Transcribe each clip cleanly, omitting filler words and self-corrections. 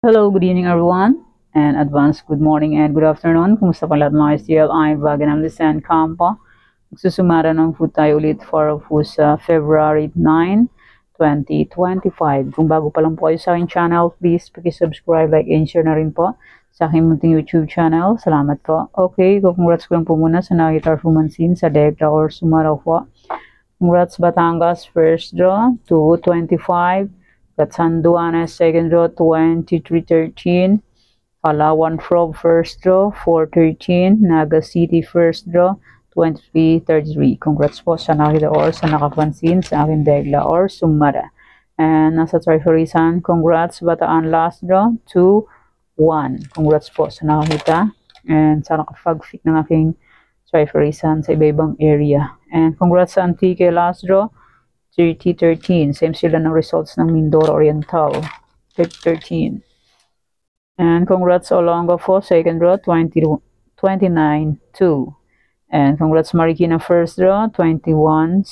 Hello, good evening everyone, and advance good morning and good afternoon. Kumusta pa lahat mga STL? I'm Vaganam Lisan Campo. Magsusumara ng food tayo ulit for sa February 9, 2025. Kung bago pa lang po kayo sa aking channel, please subscribe, like, and share na rin po sa aking munting YouTube channel. Salamat po. Okay, congrats ko lang po muna sa nakita Fumansin sa Degla or Sumaraw po. Congrats Batangas, first draw, 225. Catanduanes, second draw, 2313. Palawan Frog, first draw, 413. Naga City, first draw, 2333. Congrats po sa nakita or sa nakapansin sa akin Degla or Sumara. And nasa Triferisan, congrats Bataan, last draw, 2-1. Congrats po sa nakakita. And sa nakapag-fit ng aking Triferisan sa iba-ibang area. And congrats sa Antique, last draw, 3013. Same sila ng results ng Mindoro Oriental. 3013. And congrats Olonga for second draw, 29-2. And congrats Marikina first draw, 21-6.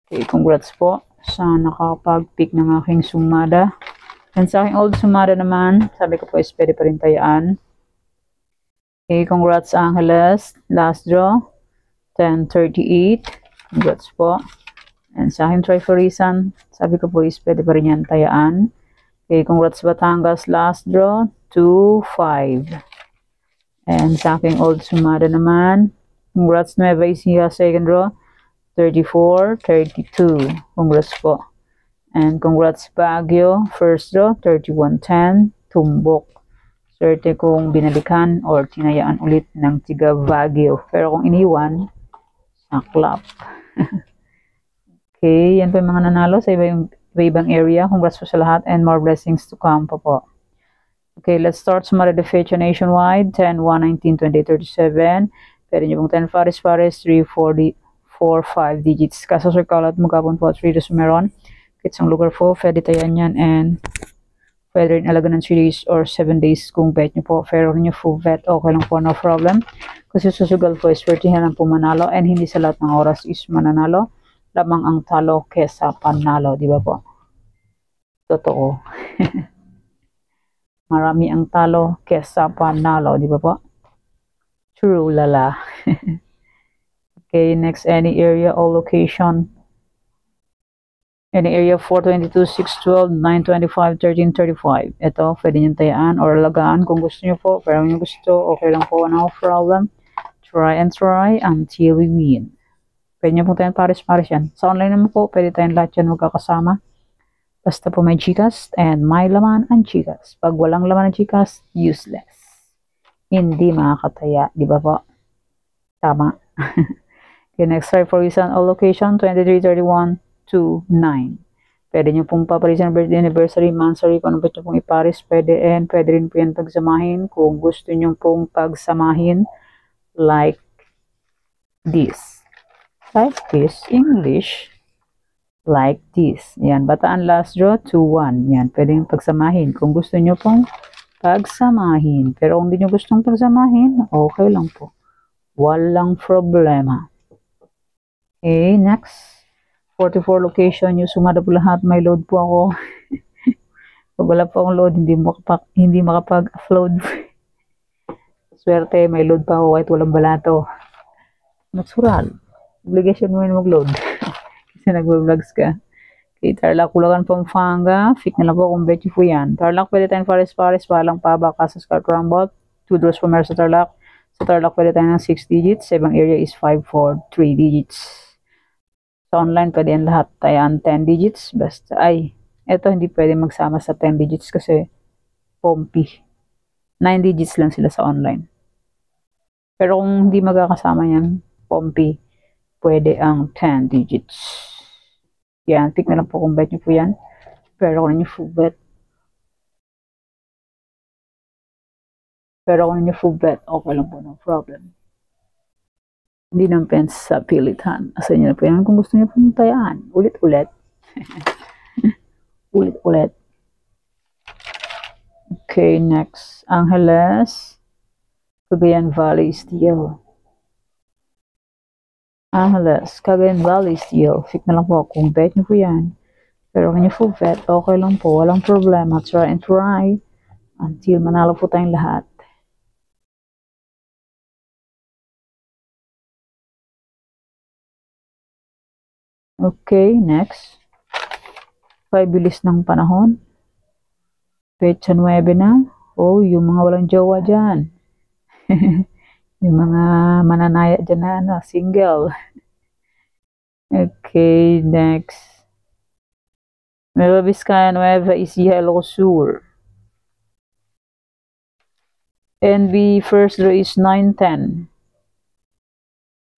Okay, congrats po sa nakapag-pick ng aking sumada. And sa aking old sumada naman, sabi ko po is pwede pa rin tayaan. Okay, congrats Angeles. Last draw, 1038. Congrats po. And sa aking Triferisan, sabi ko po is pwede pa rin yan tayaan. Okay, congrats Batangas, last draw, 2-5. And sa aking old sumada naman, congrats Nueva Ecija, second draw, 34-32. Congrats po. And congrats Baguio, first draw, 31-10. Tumbok. Swerte kung binalikan or tinayaan ulit ng tiga Baguio. Pero kung iniwan, saklap. Okay, yan po yung mga nanalo sa iba-ibang area. Congrats po sa lahat and more blessings to come po. Okay, let's start sumara the feature nationwide. 10, 1, 19, 20, 37. Pwede nyo pong 10 pares, 3, 4, 5 digits. Kaso circle at magkapon po 3 to sumeron. Kitsang lugar po, pwede tayan yan and pwede rin alaga ng 3 days or 7 days kung bet nyo po. Pero rin nyo full bet, okay lang po, no problem. Kasi susugal po, swertihan lang po manalo and hindi sa lahat ng oras is mananalo. Lamang ang talo kesa panalo, di ba po? Totoo. Marami ang talo kesa panalo, di ba po? True, lala. Okay, next, any area or location. Any area 422, 612, 925, 1335. Ito, pwede nyo tayaan or alagaan kung gusto nyo po. Pero kung gusto, okay lang po, no problem. Try and try until we win. Pwede nyo po tayong pares-pares yan. Sa online naman po, pwede tayong lahat yan magkakasama. Basta po may Gcash and may laman ang Gcash. Pag walang laman ang Gcash, useless. Hindi makakataya. Di ba po? Tama. Okay, next try for reason or location, 2331-29. Pwede nyo pong paparisan birthday, anniversary, monthsary, kung ano ba nyo pong iparis, pwede and pwede rin po yan pagsamahin. Kung gusto nyo pong pagsamahin, like this. Like this, English, like this. Yan, Bataan last draw, 2-1. Yan, pwedeng pagsamahin. Kung gusto nyo pong pagsamahin. Pero kung hindi nyo gustong pagsamahin, okay lang po. Walang problema. Okay, next. 44 location, yung sumada po lahat, may load po ako. Pag wala po akong load, hindi makapag-upload. Swerte, may load pa ako kahit walang balato. Natural. Obligation mo yun mag-load. Kasi nag-vlogs ka. Okay, Tarlac, Culacan, Pampanga. Fik na lang po kung bet po yan. Tarlac, pwede tayong pares-pares. Palang paba, Casas, Cartrambot. 2 draws po meron sa Tarlac. Sa Tarlac, pwede tayong ng 6 digits. Sa ibang area is 5, 4, 3 digits. Sa online, pwede yan lahat. Tayaan 10 digits. Basta, eto hindi pwede magsama sa 10 digits kasi pompi. 9 digits lang sila sa online. Pero kung hindi magkakasama yan, pompi, pwede ang 10 digits. Yan, pick na lang po kung bet nyo po yan. Pero kung nyo full bet. Okay lang po, no problem. Hindi nang pens sa pilitan. Asa nyo na po yan kung gusto nyo pong tayaan. Ulit-ulit. Ulit-ulit. Okay, next. Angeles. Cagayan Valley Steel. Angeles, Cagayan Valley Steel. Fik na lang po kung bet nyo po yan. Pero kung yung full bet, okay lang po. Walang problema. Try and try until manalo po tayong lahat. Okay, next. Bilis ng panahon. Petsa 9 na. Oh, yung mga walang jowa dyan. Yung mga mananaya dyan na, ano, single. Okay, next. Nueva Vizcaya, Nueva Ecija, Ilocos Sur. NB first draw is 9-10.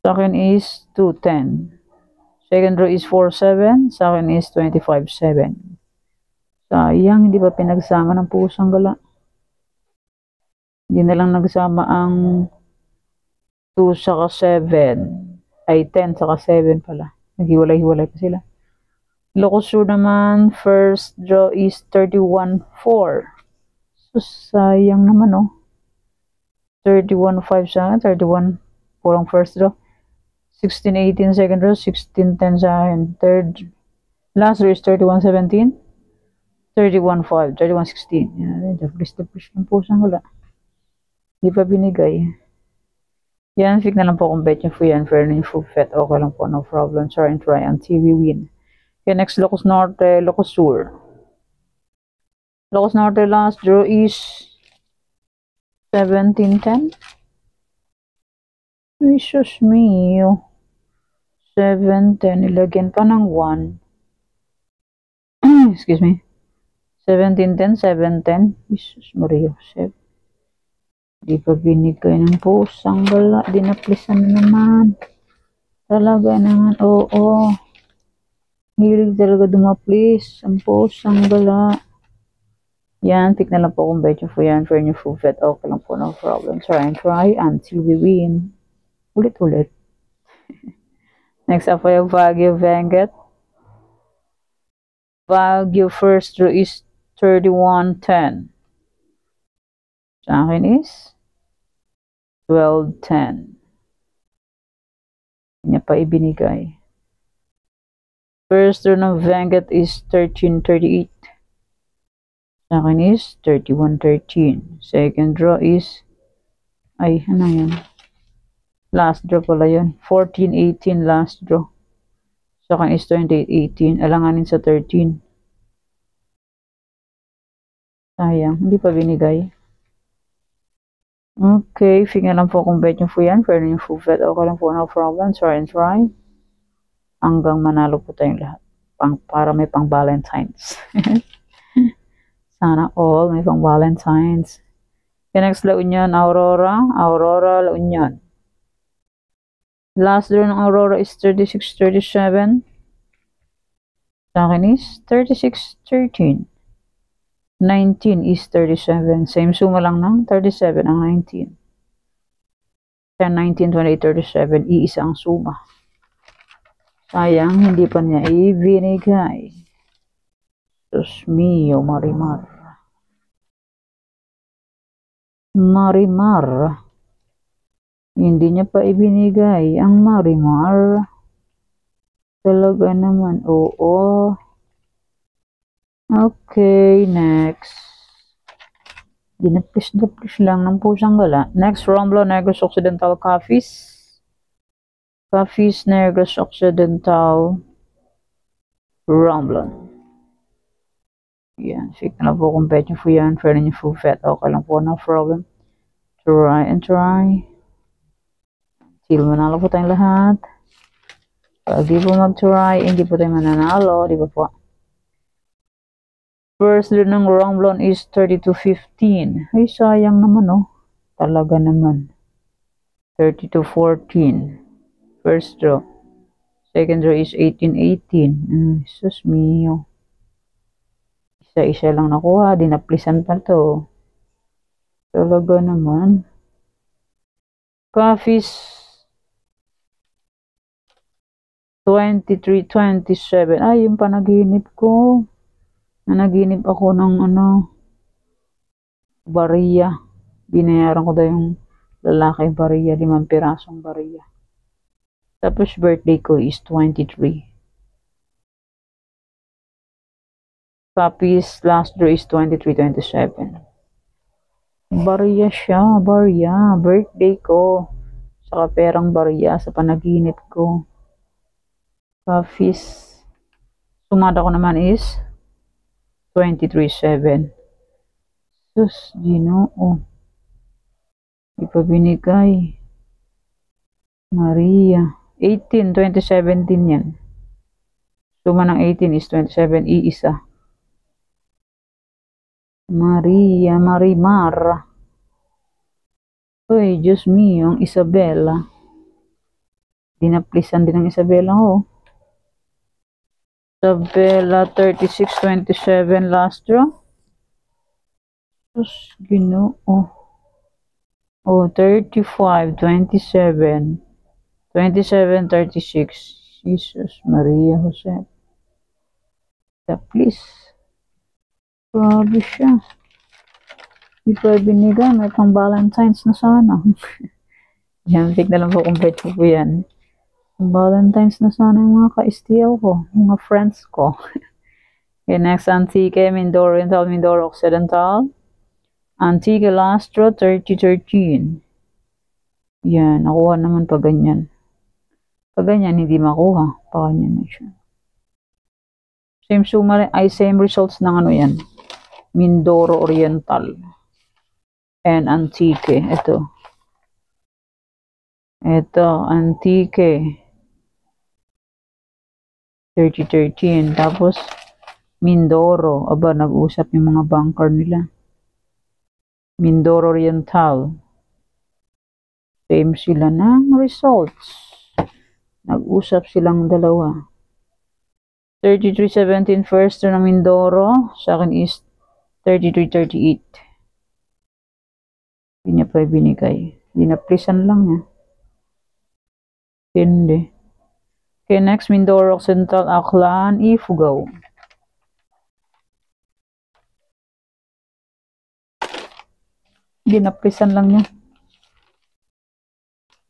Second is 2-10. Second draw is 4-7. Second is 25-7. Sayang, hindi pa pinagsama ng pusang gala. Hindi na lang nagsama ang 2 saka 7. Ay, 10 saka 7 pala. Naghiwalay-hiwalay pa sila. Ilocos Sur naman, first draw is 31-4. So, sayang naman, oh. 31-5 sa akin, 31 ang first draw. 16-18 second draw, 16-10 sa akin. Last draw is 31-17. 31-5, 31-16. Yan, dablis ng pusang wala. Di pa binigay. Yan, fix na lang po kung bet nyo po yan. Fair na yung full bet. Okay lang po, no problem. Try and try until we win. Okay, next, Ilocos Norte, Ilocos Sur. Ilocos Norte, last draw is 17-10. Jesus mio. 7-10. Ilagyan pa ng 1. Excuse me. 17-10, 7-10. Jesus Maria. Di pa binigay ng pusang gala. Dinaplisan na naman. Talaga naman. Oo. Hilig talaga dumaplis. Ang pusang gala. Yan, pick na lang po kung bet nyo po yan. For new full bet, okay lang po, no problem. Try and try until we win. Ulit-ulit. Next up po yung Baguio Benguet. Baguio first draw is 31-10. Sa akin is 12-10. Hindi niya pa ibinigay. First draw ng Benguet is 13-38. Sa akin is 31-13. Second draw is, ay, ano yan? Last draw pala yun. 14-18 last draw. Sa akin is 28-18. Alanganin sa 13. Sayang, hindi pa binigay. Okay, figure lang po kung bet nyo po yan. Pero yung full bet, okay lang po, no problem. Try and try. Hanggang manalo po tayong lahat. Para may pang Valentine's. Sana all may pang Valentine's. Okay, next, La Union, Aurora. Aurora, La Union. Last draw ng Aurora is 36-37. Sa akin is 36-13. 19 is 37. Same suma lang ng 37 ang 19. 10, 19, 28, 37. Iisa ang suma. Sayang, hindi pa niya ibinigay. Diyos mio, Marimar. Marimar. Hindi niya pa ibinigay ang Marimar. Talaga naman. Oo. Okay, next. Dinapis lang ng pusang gala. Next, Romblon, Negros Occidental Coffees. Coffees, Negros Occidental, Romblon. Yan, fix na po kung bet nyo po yan. Fair na nyo full bet. Okay lang po, no problem. Try and try. Till manalo po tayong lahat. Pag di po mag-try, hindi po tayo mananalo. Di ba po? First draw ng Romblon is 32-15. Ay, sayang naman, oh. Talaga naman. 32-14. First draw. Second draw is 18-18. Jesus mio. Isa-isa lang nakuha. Dinaplisan pa to. Talaga naman. Coffees 23-27. Ay, yung panaginip ko. Nanaginip ako ng bariya. Binayaran ko daw yung lalaki bariya. 5 pirasong bariya. Tapos birthday ko is 23. Copies, last draw is 23-27. Barya siya, barya. Birthday ko. Saka perang barya sa panaginip ko. Copies. Sumada ko naman is 23-7. Sus, Ginoo. Di pa binigay. Maria. 18, 2017 yan. Suma ng 18 is 27, iisa. Maria, Marimar. Uy, Diyos mio, ang Isabela. Dinaplisan din ang Isabela ko. Isabela, 36-27 last draw. Diyos, Ginoo. Oh, 35-27. 27-36. Jesus, Maria Jose. Please. Grabe siya. Di pa binigay. May pang Valentine's na sana. Jampic na lang po kung pwede po yan. Pang Valentine's na sana yung mga ka-STL ko. Mga friends ko. Okay, next, Antique, Mindoro Oriental, Mindoro Occidental. Antique last draw, 30-13. Yan, nakuha naman pa ganyan. Pag ganyan, hindi makuha. Pa ganyan na siya. Same suma rin, ay same results ng ano yan. Mindoro Oriental. And Antique. Ito. Ito, Antique. 30-13. Tapos, Mindoro. Aba, nag-usap yung mga banker nila. Mindoro Oriental. Same sila ng results. Nag-usap silang dalawa. 33-17 first turn ng Mindoro. Sa akin is 33-38. Hindi niya pa binigay. Dinaplisan lang niya. Hindi. Okay, next, Mindoro Occidental, Aklan, Ifugao. Dinaplisan lang niya.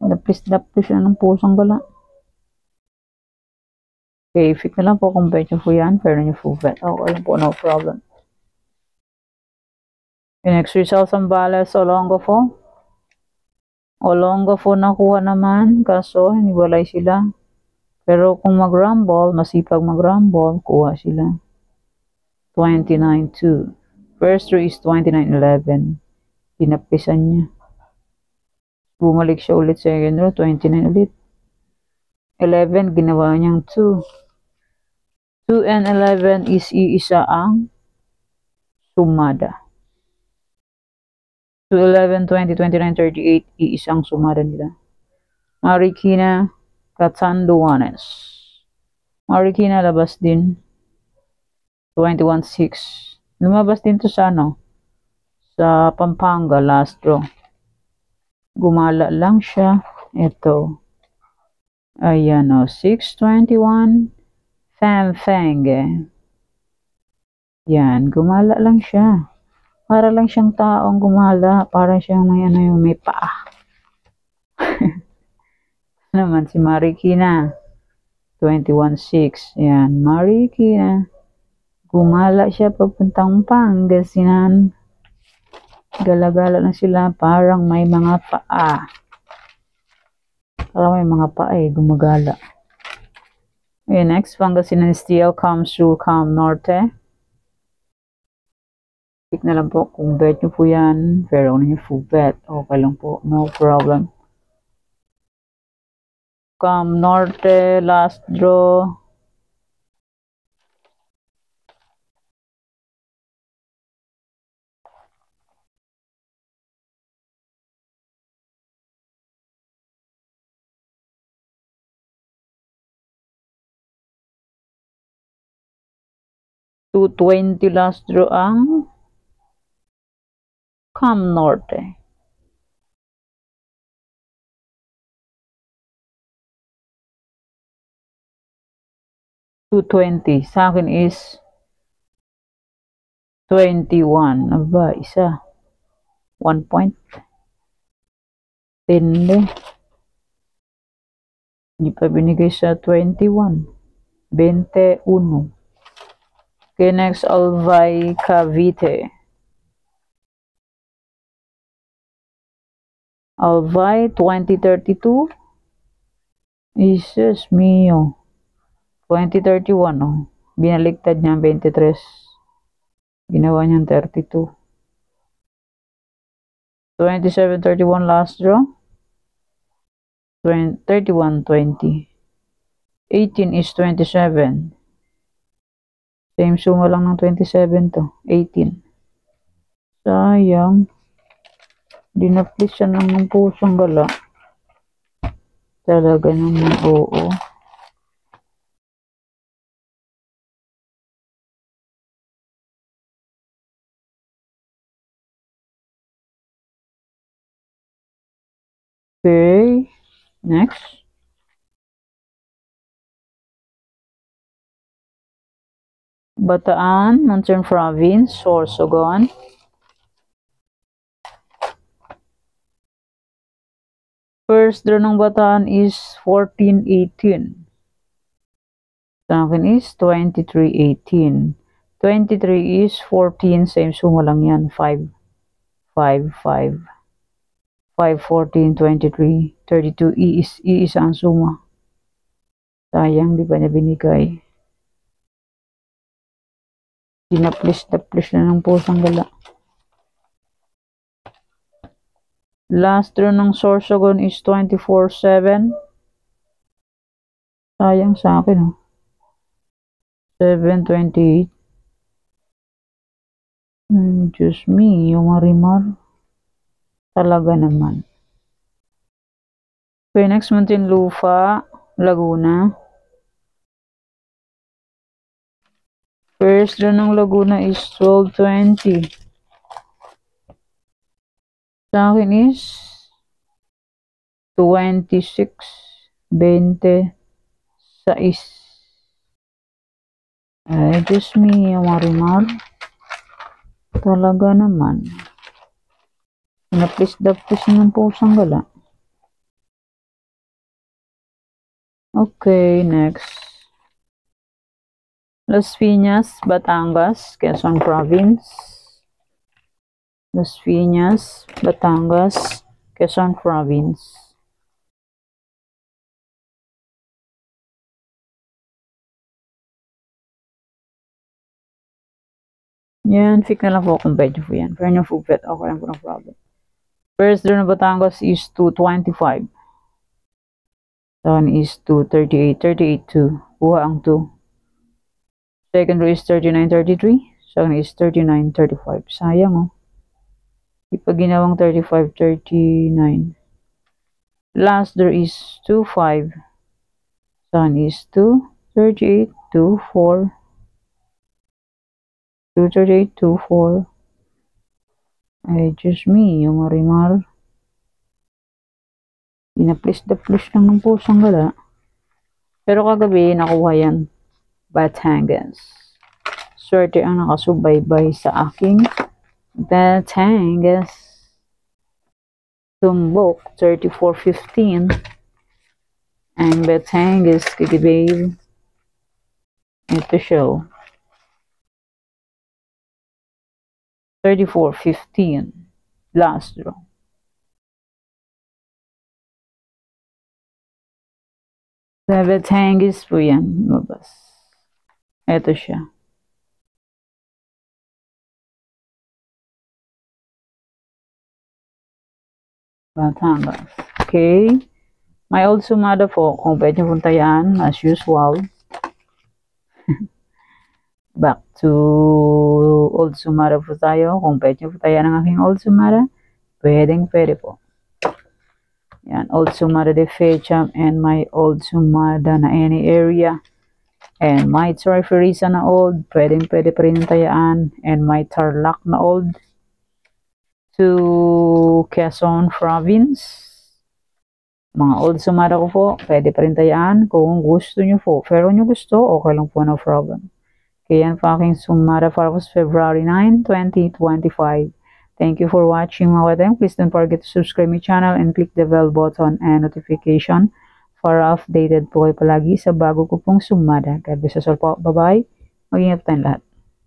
Naplis na ng pusang gala. Okay, fix na lang po kung bet nyo po yan. Pero nyo full bet. Okay lang po, no problem. Okay, next result, Zambales, Olongapo. Olongapo nakuha naman. Kaso, hiniwalay sila. Pero kung mag-rumble, masipag mag-rumble, kuha sila. 29-2. First row is 29-11. Pinapisan niya. Bumalik siya ulit sa second row, 29 ulit. 11, ginawa niyang 2. 2 and 11 is iisa ang sumada. 2, 11, 20, 29, 38, iisang sumada nila. Marikina, Catanduanes. Marikina, labas din. 21-6. Lumabas din to sa ano? Sa Pampanga, last draw. Gumala lang siya. Ito. Ayan o. 6-21. Fang. Yan. Gumala lang siya. Para lang siyang taong gumala. Para siyang may ano yung may paa. Naman si Marikina. 21-6. Yan. Marikina. Gumala siya papuntang Pangasinan. Gala-gala na sila. Parang may mga paa. Parang may mga paa eh. Gumagala. Okay, next, Pangasinan Steel, Cam Sur, Cam Norte. Pick na lang po kung bet nyo po yan. Pero ano nyo full bet. Okay lang po. No problem. Cam Norte, last draw. $220 last draw ang Cam Norte. $220. Sa akin is 21. Aba, isa. 1 point. Tindi. Hindi pa binigay sa 21. 21. Okay, Okay, next, Albay Cavite. Albay 2032. Jesus mio. 2031, oh. Binaligtad niya 23. Ginawa niyang 32. 27-31 last draw. 31-20. 18 is 27. Same suma lang ng 27 to. 18. Sayang. Dinaplis siya ng pusong gala. Talaga naman, oo. Okay. Next. Bataan, Mountain Province, Sorsogon. First draw ng Bataan is 14-18. Sa akin is 23-18. 23 is 14, same suma lang yan. 5, 5, 5. 5, 14, 23, 32, iisa ang suma. Sayang, di ba niya binigay? Dinaplis na ng pusang gala. Last draw ng Sorsogon is 24-7. Sayang sa akin, oh. 7-28. Diyos me, yung Marimar. Talaga naman. Okay, next, Muntinlupa, Laguna. First draw ng Laguna is 12-20. Sa akin is 26-26. Ay, Diyos me, yung Marimar. Talaga naman. Naplis-daplis ng pusang gala. Okay, next. Las Piñas, Batangas, Quezon Province. Las Piñas, Batangas, Quezon Province. Yan, fix na lang po kung pwede po yan. Pero yung full bet, okay lang po ng problem. First draw ng Batangas is 225. Second is 238, 38-2. Kuha ang 2. Second row is 39-33. Second is 39-35. Sayang, oh. Ipa ginawang 35-39. Last draw is 2-5. Second is 2-38, 2-4. 2-38, 2-4. Ay, just me, yung Marimar. Dinaplis-daplis lang ng pusang gala. Pero kagabi, nakuha yan. Batangas. Swerte ang nakasubaybay sa aking Batangas. Tumbok, 34-15. Ang Batangas, kagabi. Ito show. 34-15. Last draw. Sa Batangas po yan. Mabas. Ito siya. Batangas. Okay. May old sumada po. Kung pwede punta yan, as usual. Back to old sumada po tayo. Kung pwede po tayo ng aking old sumada, pwede po. Yan, old sumada de Fecham and my old sumada na any area. And my Torreferisa na old, pwede pa rin tayaan. And my Tarlac na old to Quezon Province. Mga old sumada ko po, pwede pa rin tayaan kung gusto nyo po. Pero nyo gusto, okay lang po, no problem. Kaya yan pa aking sumada para po February 9, 2025. Thank you for watching mga kadeng. Please don't forget to subscribe my channel and click the bell button and notification para updated po kayo palagi sa bago ko pong sumada. God bless us all po. Bye-bye. Mag-ingat tayong lahat.